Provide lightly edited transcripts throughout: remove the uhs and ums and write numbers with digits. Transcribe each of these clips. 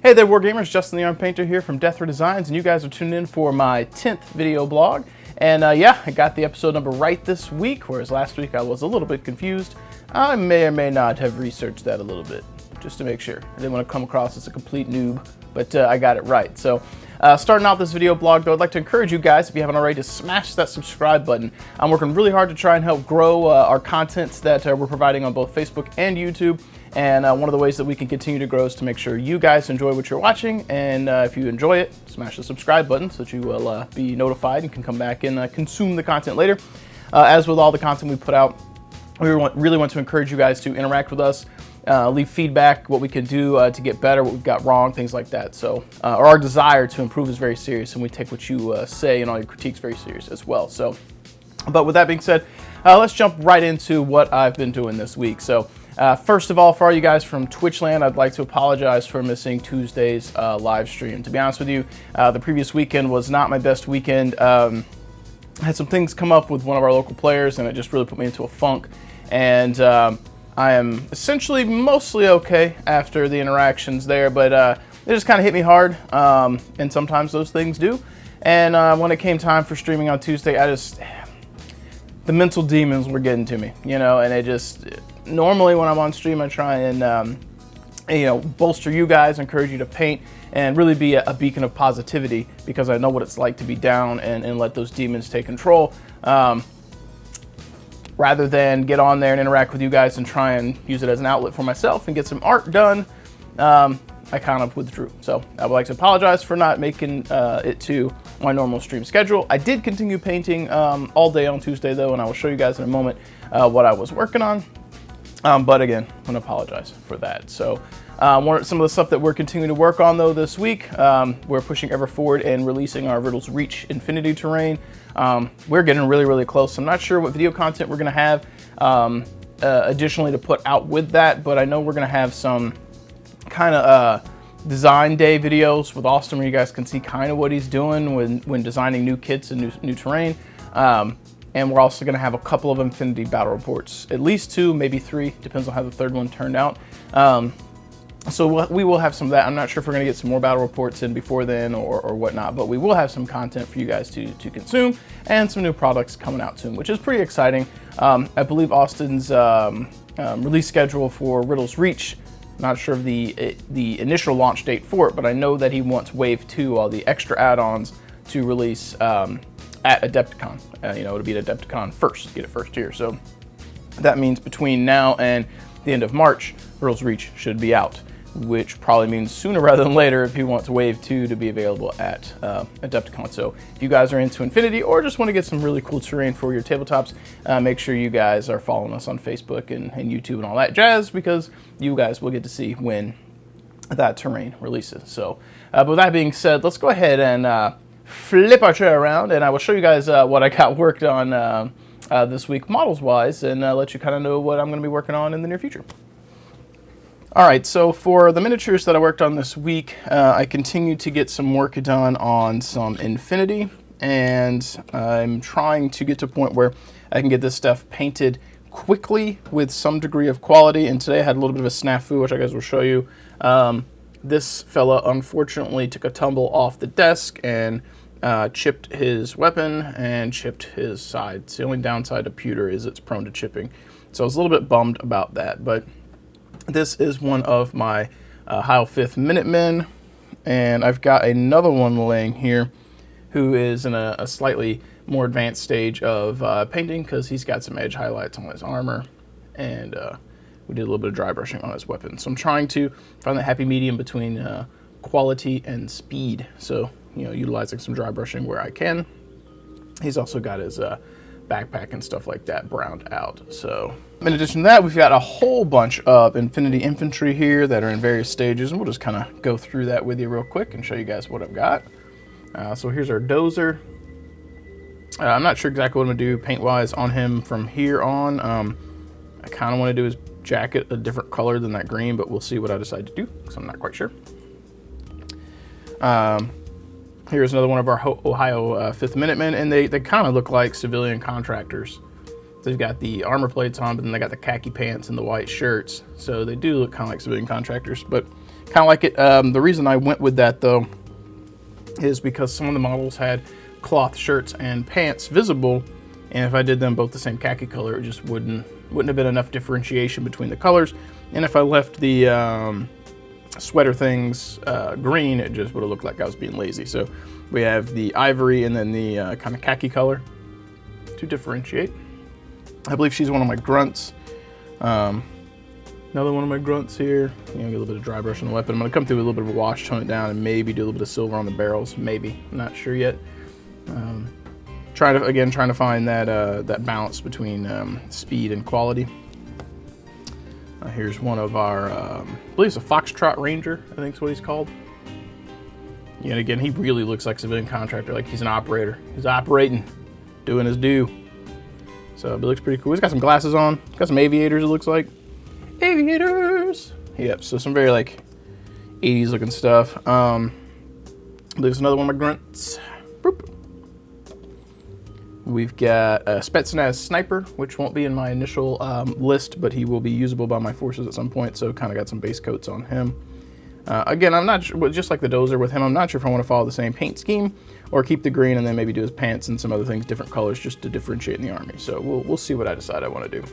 Hey there, Wargamers, Justin the Arm Painter here from Death Ray Designs, and you guys are tuned in for my 10th video blog. And yeah, I got the episode number right this week, whereas last week I was a little bit confused. I may or may not have researched that a little bit, just to make sure. I didn't want to come across as a complete noob, but I got it right. So starting out this video blog, though, I'd like to encourage you guys, if you haven't already, to smash that subscribe button. I'm working really hard to try and help grow our content that we're providing on both Facebook and YouTube. And one of the ways that we can continue to grow is to make sure you guys enjoy what you're watching. And if you enjoy it, smash the subscribe button so that you will be notified and can come back and consume the content later. As with all the content we put out, we really want to encourage you guys to interact with us, leave feedback, what we can do to get better, what we've got wrong, things like that. So our desire to improve is very serious, and we take what you say and all your critiques very serious as well. So, but with that being said, let's jump right into what I've been doing this week. So first of all, for all you guys from Twitchland, I'd like to apologize for missing Tuesday's live stream. To be honest with you, the previous weekend was not my best weekend. I had some things come up with one of our local players, and it just really put me into a funk. And I am essentially mostly okay after the interactions there, but it just kind of hit me hard, and sometimes those things do. And when it came time for streaming on Tuesday, the mental demons were getting to me, you know, and it just... Normally when I'm on stream, I try and, you know, bolster you guys, encourage you to paint, and really be a beacon of positivity, because I know what it's like to be down and let those demons take control. Rather than get on there and interact with you guys and try and use it as an outlet for myself and get some art done, I kind of withdrew. So I would like to apologize for not making it to my normal stream schedule. I did continue painting all day on Tuesday, though, and I will show you guys in a moment what I was working on. But again, I want to apologize for that. So some of the stuff that we're continuing to work on, though, this week, we're pushing ever forward and releasing our Riddles Reach Infinity terrain. We're getting really, really close. I'm not sure what video content we're going to have additionally to put out with that, but I know we're going to have some kind of design day videos with Austin where you guys can see kind of what he's doing when designing new kits and new terrain. And we're also going to have a couple of Infinity battle reports, at least 2, maybe 3, depends on how the third one turned out. So we will have some of that. I'm not sure if we're going to get some more battle reports in before then or whatnot, but we will have some content for you guys to consume, and some new products coming out soon, which is pretty exciting. I believe Austin's release schedule for Riddles Reach, not sure of the initial launch date for it, but I know that he wants Wave 2, all the extra add-ons, to release at Adepticon. You know, it'll be at Adepticon first, get it first here. So that means between now and the end of March, Riddles Reach should be out, which probably means sooner rather than later if you want Wave 2 to be available at Adepticon. So if you guys are into Infinity or just want to get some really cool terrain for your tabletops, make sure you guys are following us on Facebook and YouTube and all that jazz, because you guys will get to see when that terrain releases. So but with that being said, let's go ahead and flip our chair around, and I will show you guys what I got worked on this week models-wise, and let you kind of know what I'm going to be working on in the near future. Alright, so for the miniatures that I worked on this week, I continued to get some work done on some Infinity, and I'm trying to get to a point where I can get this stuff painted quickly with some degree of quality, and today I had a little bit of a snafu, which I guys will show you. This fella unfortunately took a tumble off the desk and chipped his weapon and chipped his side. The only downside to pewter is it's prone to chipping. So I was a little bit bummed about that, but this is one of my Heil 5th Minutemen, and I've got another one laying here who is in a slightly more advanced stage of painting, because he's got some edge highlights on his armor, and we did a little bit of dry brushing on his weapon. So I'm trying to find the happy medium between quality and speed. So, you know, utilizing some dry brushing where I can. He's also got his backpack and stuff like that browned out. So in addition to that, we've got a whole bunch of Infinity infantry here that are in various stages, and we'll just kind of go through that with you real quick and show you guys what I've got. So here's our dozer. I'm not sure exactly what I'm going to do paint-wise on him from here on. I kind of want to do his jacket a different color than that green, but we'll see what I decide to do, because I'm not quite sure. Here's another one of our Ohio 5th Minutemen, and they kind of look like civilian contractors. They've got the armor plates on, but then they got the khaki pants and the white shirts, so they do look kind of like civilian contractors. But Kind of like it. The reason I went with that though is because some of the models had cloth shirts and pants visible, and if I did them both the same khaki color, it just wouldn't have been enough differentiation between the colors. And if I left the sweater things green, it just would have looked like I was being lazy. So we have the ivory and then the kind of khaki color to differentiate. I believe she's one of my grunts. Another one of my grunts here. You know, get a little bit of dry brush on the weapon. I'm gonna come through with a little bit of a wash, tone it down, and maybe do a little bit of silver on the barrels. Maybe, I'm not sure yet. Trying to find that balance between speed and quality. Here's one of our, I believe it's a Foxtrot Ranger, I think is what he's called. And again, he really looks like a civilian contractor, like he's an operator. He's operating, doing his due. So it looks pretty cool. He's got some glasses on, got some aviators, it looks like. Aviators! Yep, so some very like 80s looking stuff. There's another one of my grunts. Boop. We've got a Spetsnaz Sniper, which won't be in my initial list, but he will be usable by my forces at some point, so kind of got some base coats on him. Again, I'm not sure, just like the Dozer with him, I'm not sure if I want to follow the same paint scheme or keep the green and then maybe do his pants and some other things, different colors, just to differentiate in the army. So we'll see what I decide I want to do.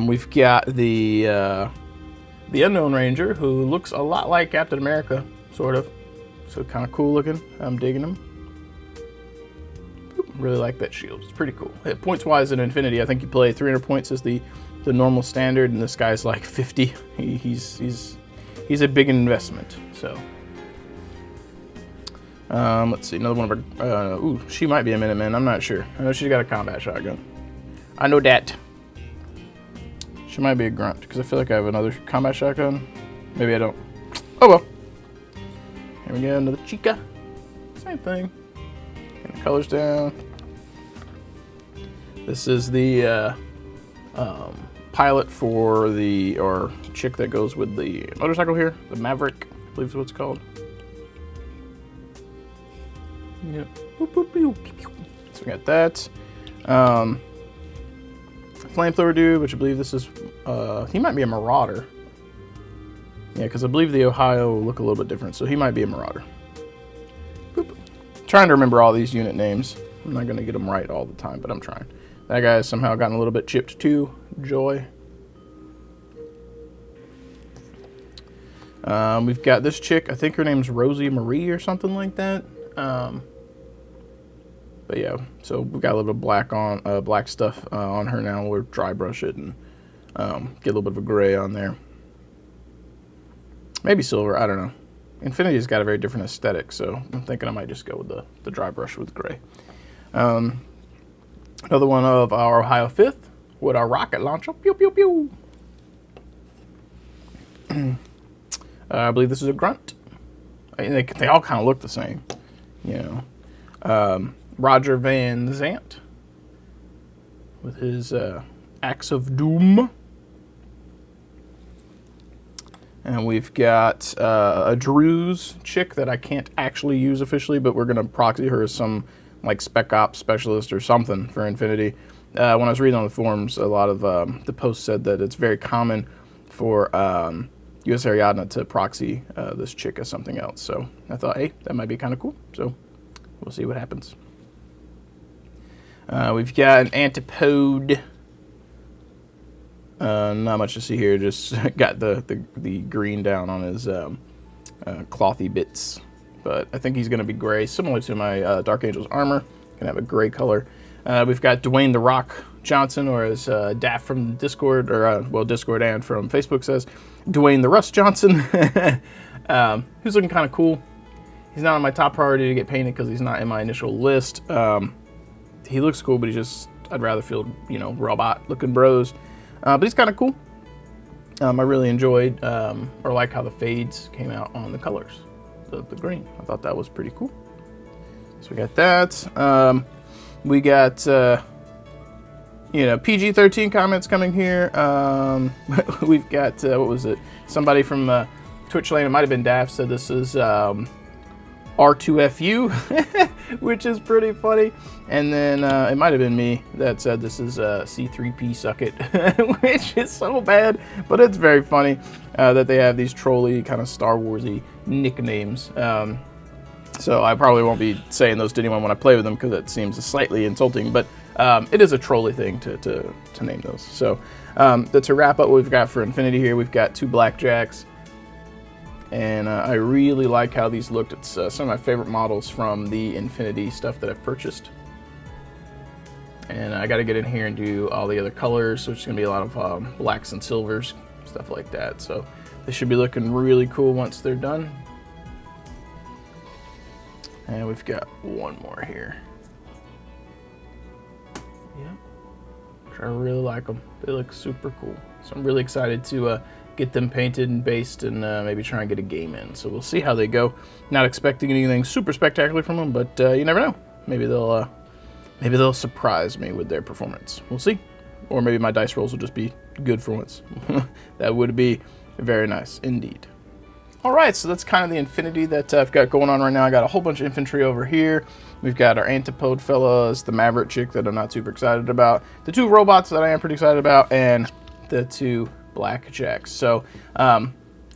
We've got the Unknown Ranger, who looks a lot like Captain America, sort of. So kind of cool looking. I'm digging him. Really like that shield. It's pretty cool. Points wise in Infinity, I think you play 300 points as the normal standard, and this guy's like 50. He's a big investment. So let's see, another one of our ooh, she might be a Minuteman. I'm not sure. I know she's got a combat shotgun. I know that. She might be a grunt because I feel like I have another combat shotgun. Maybe I don't. Oh well. Here we go, another Chica. Same thing. Getting the colors down. This is the pilot for the, or chick that goes with the motorcycle here, the Maverick, I believe is what it's called. Yep. Boop, boop, boop. So we got that. Flamethrower dude, which I believe this is, he might be a Marauder. Yeah, because I believe the Ohio look a little bit different, so he might be a Marauder. Boop. Trying to remember all these unit names. I'm not going to get them right all the time, but I'm trying. That guy has somehow gotten a little bit chipped too. Joy. We've got this chick. I think her name's Rosie Marie or something like that. But yeah, so we've got a little bit of black on black stuff on her now. We'll dry brush it and get a little bit of a gray on there. Maybe silver. I don't know. Infinity's got a very different aesthetic, so I'm thinking I might just go with the dry brush with gray. Another one of our Ohio 5th with our rocket launcher. Pew, pew, pew. I believe this is a grunt. I mean, they all kind of look the same, you know. Roger Van Zant with his Axe of Doom. And we've got a Druze chick that I can't actually use officially, but we're going to proxy her as some like Spec Ops specialist or something for Infinity. When I was reading on the forums, a lot of the posts said that it's very common for USAriadna to proxy this chick as something else. So I thought, hey, that might be kind of cool. So we'll see what happens. We've got an Antipode. Not much to see here. Just got the green down on his clothy bits. But I think he's going to be gray, similar to my Dark Angel's armor. Going to have a gray color. We've got Dwayne The Rock Johnson, or as Daft from Discord, or well, Discord and from Facebook says, Dwayne The Rust Johnson. Who's looking kind of cool. He's not on my top priority to get painted because he's not in my initial list. He looks cool, but I'd rather feel, you know, robot-looking bros. But he's kind of cool. I really enjoyed or like how the fades came out on the colors, the green. I thought that was pretty cool. So we got that. We got you know, PG-13 comments coming here. We've got what was it? Somebody from Twitch Lane, it might have been Daft, said this is R2FU, which is pretty funny. And then it might have been me that said this is C3P Suck It, which is so bad, but it's very funny that they have these trolly kind of Star Wars-y nicknames. So I probably won't be saying those to anyone when I play with them because it seems slightly insulting, but it is a trolly thing to name those. So to wrap up what we've got for Infinity here, we've got 2 blackjacks. And I really like how these looked. It's some of my favorite models from the Infinity stuff that I've purchased. And I got to get in here and do all the other colors, so it's going to be a lot of blacks and silvers, stuff like that. So they should be looking really cool once they're done. And we've got one more here. Yep. I really like them. They look super cool. So I'm really excited to get them painted and based and maybe try and get a game in. So we'll see how they go. Not expecting anything super spectacular from them, but you never know. Maybe they'll surprise me with their performance. We'll see. Or maybe my dice rolls will just be good for once. That would be very nice indeed. All right, so that's kind of the Infinity that I've got going on right now. I got a whole bunch of infantry over here. We've got our Antipode fellas, the Maverick chick that I'm not super excited about, the 2 robots that I am pretty excited about, and the 2 blackjacks. So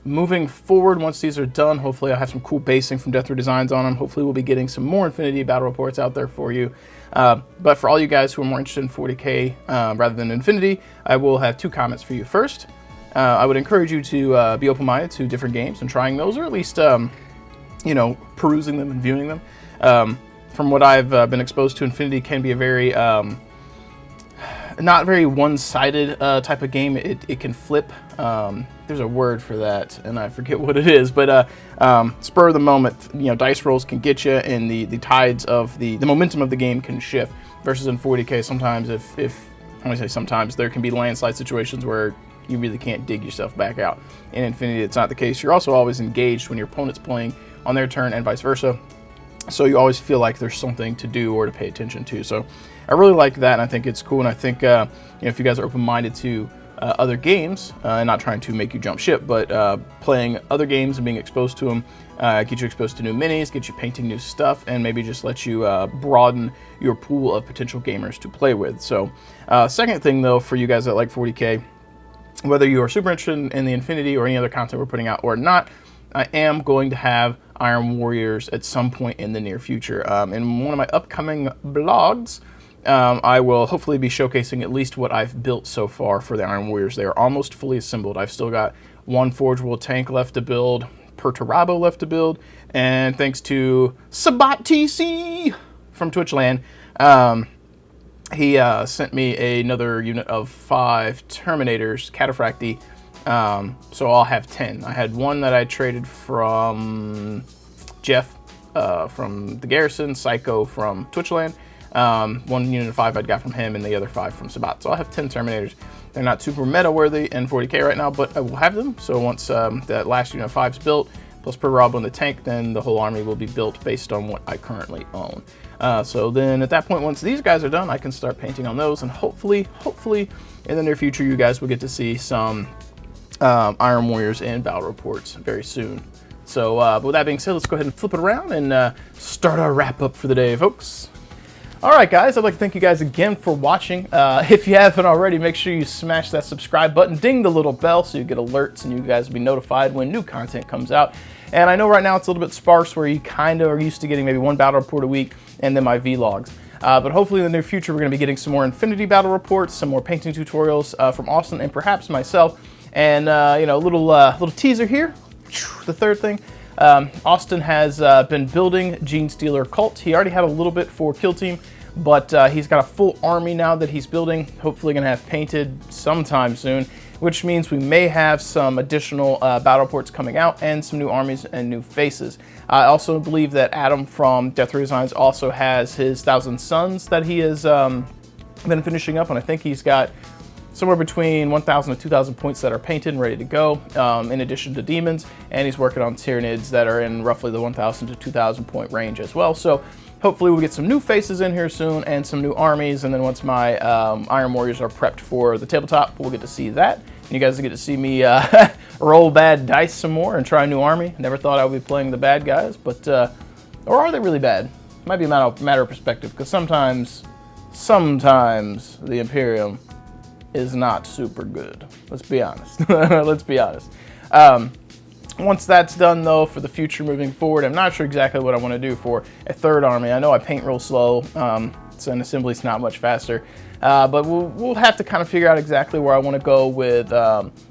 moving forward, once these are done, hopefully I'll have some cool basing from Death Ray Designs on them. Hopefully we'll be getting some more Infinity battle reports out there for you. But for all you guys who are more interested in 40K rather than Infinity, I will have 2 comments for you. First, I would encourage you to be open-minded to different games and trying those, or at least, you know, perusing them and viewing them. From what I've been exposed to, Infinity can be a very not very one-sided type of game. It can flip. There's a word for that, and I forget what it is. But spur of the moment, you know, dice rolls can get you, and the tides of the momentum of the game can shift. Versus in 40K, sometimes if I want to say sometimes, there can be landslide situations where you really can't dig yourself back out. In Infinity, it's not the case. You're also always engaged when your opponent's playing on their turn and vice versa. So you always feel like there's something to do or to pay attention to. So I really like that, and I think it's cool. And I think you know, if you guys are open-minded to other games, and not trying to make you jump ship, but playing other games and being exposed to them, get you exposed to new minis, get you painting new stuff, and maybe just let you broaden your pool of potential gamers to play with. So second thing, though, for you guys that like 40K, whether you are super interested in the Infinity or any other content we're putting out or not, I am going to have Iron Warriors at some point in the near future. In one of my upcoming blogs, I will hopefully be showcasing at least what I've built so far for the Iron Warriors. They are almost fully assembled. I've still got 1 forgeable tank left to build, Perturabo left to build, and thanks to Sabat TC from Twitchland, he sent me another unit of 5 Terminators, Cataphracti, so I'll have 10. I had 1 that I traded from Jeff from the Garrison, Psycho from Twitchland, 1 unit of 5 I'd got from him, and the other 5 from Sabat. So I'll have 10 Terminators. They're not super meta worthy in 40K right now, but I will have them. So once that last unit of 5 is built, plus Perturabo in the tank, then the whole army will be built based on what I currently own. So then at that point, once these guys are done, I can start painting on those, and hopefully in the near future, you guys will get to see some Iron Warriors and battle reports very soon. So but with that being said, let's go ahead and flip it around and start our wrap up for the day, folks. All right, guys, I'd like to thank you guys again for watching. If you haven't already, make sure you smash that subscribe button, ding the little bell so you get alerts and you guys will be notified when new content comes out. And I know right now it's a little bit sparse where you kind of are used to getting maybe 1 battle report a week and then my vlogs. But hopefully in the near future, we're going to be getting some more Infinity battle reports, some more painting tutorials from Austin and perhaps myself. And, you know, a little teaser here. The third thing, Austin has been building Genestealer Cult. He already had a little bit for Kill Team, but he's got a full army now that he's building. Hopefully going to have painted sometime soon, which means we may have some additional battle reports coming out and some new armies and new faces. I also believe that Adam from Death Ray Designs also has his 1,000 Suns that he has been finishing up, and I think he's got somewhere between 1,000 to 2,000 points that are painted and ready to go, in addition to demons, and he's working on Tyranids that are in roughly the 1,000 to 2,000 point range as well. So hopefully we'll get some new faces in here soon and some new armies, and then once my Iron Warriors are prepped for the tabletop, we'll get to see that. And you guys will get to see me roll bad dice some more and try a new army. Never thought I would be playing the bad guys, but Or are they really bad? It might be a matter of perspective, because sometimes the Imperium is not super good. Let's be honest. Let's be honest. Once that's done, though, for the future moving forward, I'm not sure exactly what I want to do for a third army. I know I paint real slow, so an assembly's not much faster. But we'll have to kind of figure out exactly where I want to go with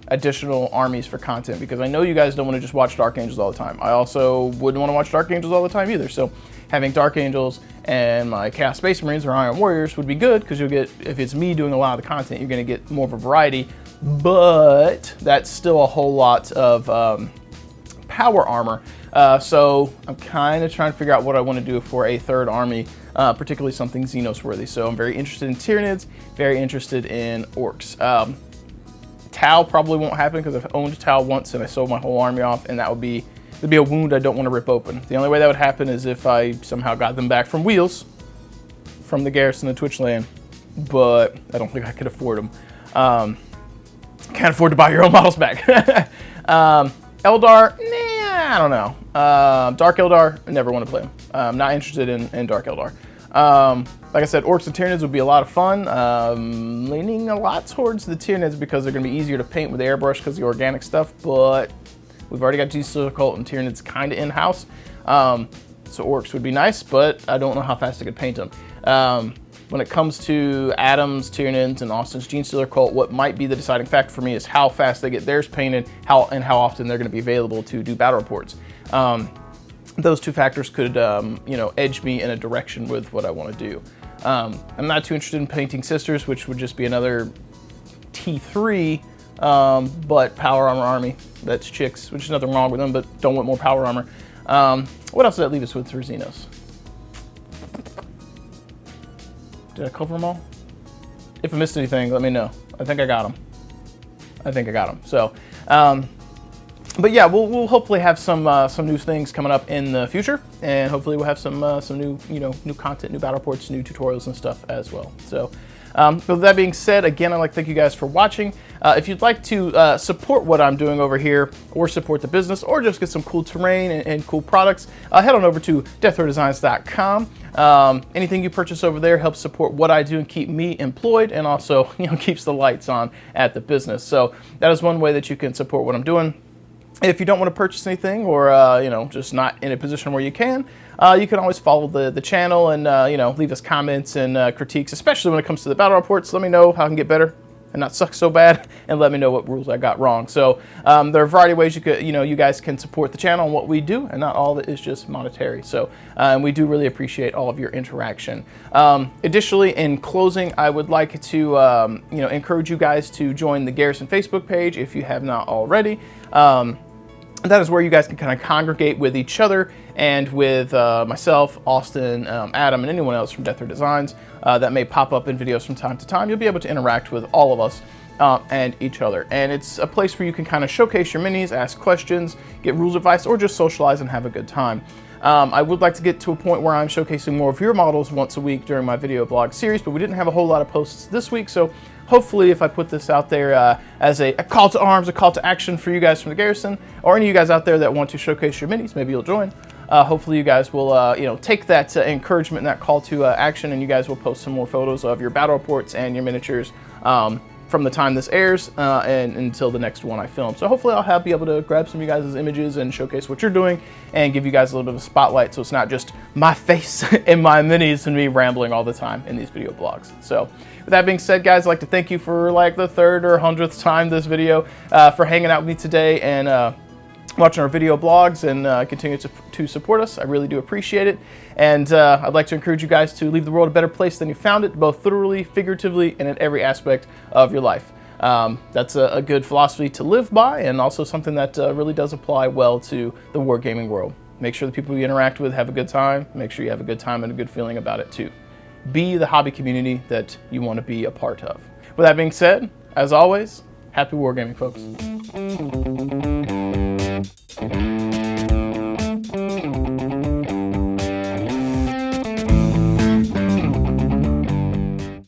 additional armies for content, because I know you guys don't want to just watch Dark Angels all the time. I also wouldn't want to watch Dark Angels all the time either. So having Dark Angels and my Chaos Space Marines or Iron Warriors would be good, because you'll get, if it's me doing a lot of the content, you're going to get more of a variety. But that's still a whole lot of power armor. So I'm kind of trying to figure out what I want to do for a third army, particularly something Xenos worthy. So I'm very interested in Tyranids, very interested in Orcs. Tau probably won't happen, because I've owned Tau once and I sold my whole army off, and that'd be a wound I don't want to rip open. The only way that would happen is if I somehow got them back from Wheels, from the garrison of Twitchland, but I don't think I could afford them. Can't afford to buy your own models back. Eldar, nah, I don't know. Dark Eldar, I never want to play them. I'm not interested in Dark Eldar. Like I said, Orcs and Tyranids would be a lot of fun. Leaning a lot towards the Tyranids, because they're going to be easier to paint with airbrush because of the organic stuff, but we've already got Genestealer Cult and Tyranids kind of in-house. So Orcs would be nice, but I don't know how fast I could paint them. When it comes to Adam's, Tyranids, and Austin's Genestealer Cult, what might be the deciding factor for me is how fast they get theirs painted, how often they're going to be available to do battle reports. Those two factors could, edge me in a direction with what I want to do. I'm not too interested in painting Sisters, which would just be another T3, but power armor army. That's chicks, which is nothing wrong with them, but don't want more power armor. What else did that leave us with for Xenos? Did I cover them all? If I missed anything, let me know. I think I got them. So, but yeah, we'll hopefully have some new things coming up in the future, and hopefully we'll have some new new content, new battle reports, new tutorials and stuff as well. So, with that being said, again, I'd like to thank you guys for watching. If you'd like to support what I'm doing over here, or support the business, or just get some cool terrain and cool products, head on over to deathrodesigns.com. Anything you purchase over there helps support what I do and keep me employed, and also keeps the lights on at the business. So that is one way that you can support what I'm doing. If you don't want to purchase anything, or just not in a position where you can always follow the channel and leave us comments and critiques, especially when it comes to the battle reports. Let me know how I can get better and not suck so bad, and let me know what rules I got wrong. So there are a variety of ways you guys can support the channel and what we do, and not all of it is just monetary. So and we do really appreciate all of your interaction. Additionally, in closing, I would like to encourage you guys to join the Garrison Facebook page if you have not already. That is where you guys can kind of congregate with each other and with myself, Austin, Adam, and anyone else from Death Row Designs that may pop up in videos from time to time. You'll be able to interact with all of us and each other. And it's a place where you can kind of showcase your minis, ask questions, get rules advice, or just socialize and have a good time. I would like to get to a point where I'm showcasing more of your models once a week during my video blog series, but we didn't have a whole lot of posts this week, so hopefully if I put this out there as a call to arms, a call to action for you guys from the Garrison, or any of you guys out there that want to showcase your minis, maybe you'll join. Hopefully you guys will take that encouragement and that call to action, and you guys will post some more photos of your battle reports and your miniatures from the time this airs and until the next one I film. So hopefully I'll be able to grab some of you guys' images and showcase what you're doing and give you guys a little bit of a spotlight, so it's not just my face and my minis and me rambling all the time in these video blogs. So with that being said, guys, I'd like to thank you for like the 3rd or 100th time this video, for hanging out with me today and watching our video blogs and continue to support us. I really do appreciate it. And I'd like to encourage you guys to leave the world a better place than you found it, both literally, figuratively, and in every aspect of your life. That's a good philosophy to live by, and also something that really does apply well to the wargaming world. Make sure the people you interact with have a good time. Make sure you have a good time and a good feeling about it too. Be the hobby community that you want to be a part of. With that being said, as always, happy wargaming, folks.